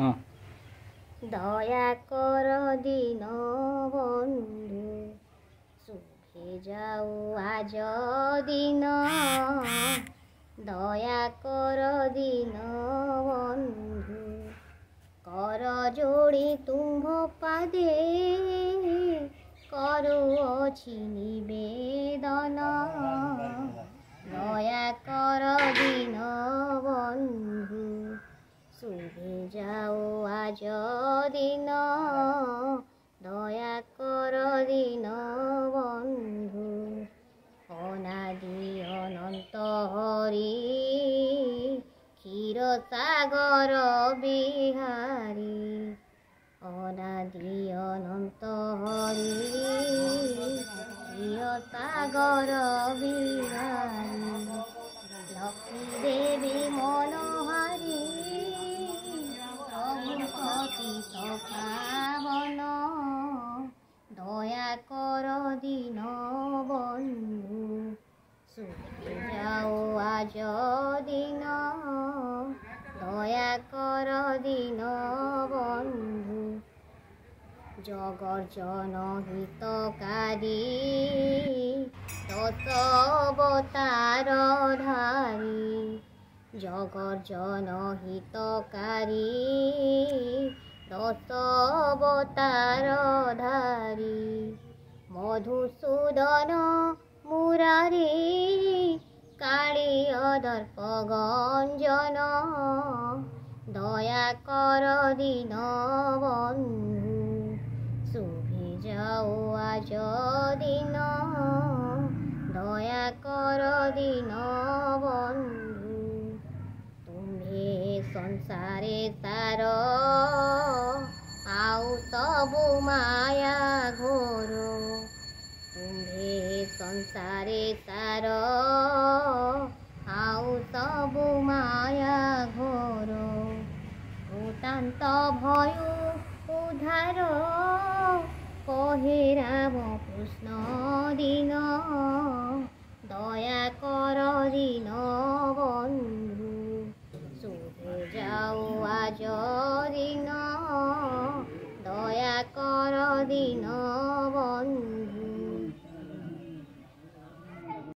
हाँ। দয়া কর দিন বন্ধু সুখে যাও আজ দিন দয়া কর দিন বন্ধু কর যোড়ি তুম্ভ পাদে করুছি নিবেদন দয়া কর দিন বন্ধু শুভে যাও আজ দিন দয়া কর দিন বন্ধু অনাদি অনন্ত হরি ক্ষীরসাগর বিহারী অনাদি অনন্ত হরি ক্ষীরসাগর বিহারী লক্ষ্মী দেবী মনোহারী রঘুপতি পাবন দয়া কর দিন বন্ধু সুখে যাও আজ দিন দয়া কর দিন বন্ধু জগর্জন হিতকারী দশ অবতার ধারী জগর্জন হিতকারী দশ অবতার ধারী মধুসূদন মুরারি কালীয় দর্প গঞ্জন দয়া কর দিন বন্ধু শুভে যাও আজ দিন দয়া কর দিন বন্ধু তুমি সংসারে তার আউ সবু মায়া ঘোর তুমি সংসারে তার আউ সবু মায়া ঘোর ভূতান্ত ভয় উদ্ধার কহে রাম কৃষ্ণ দিন দয়া কর দিন বন্ধু শুভে যাও আজ দিন দয়া কর দিন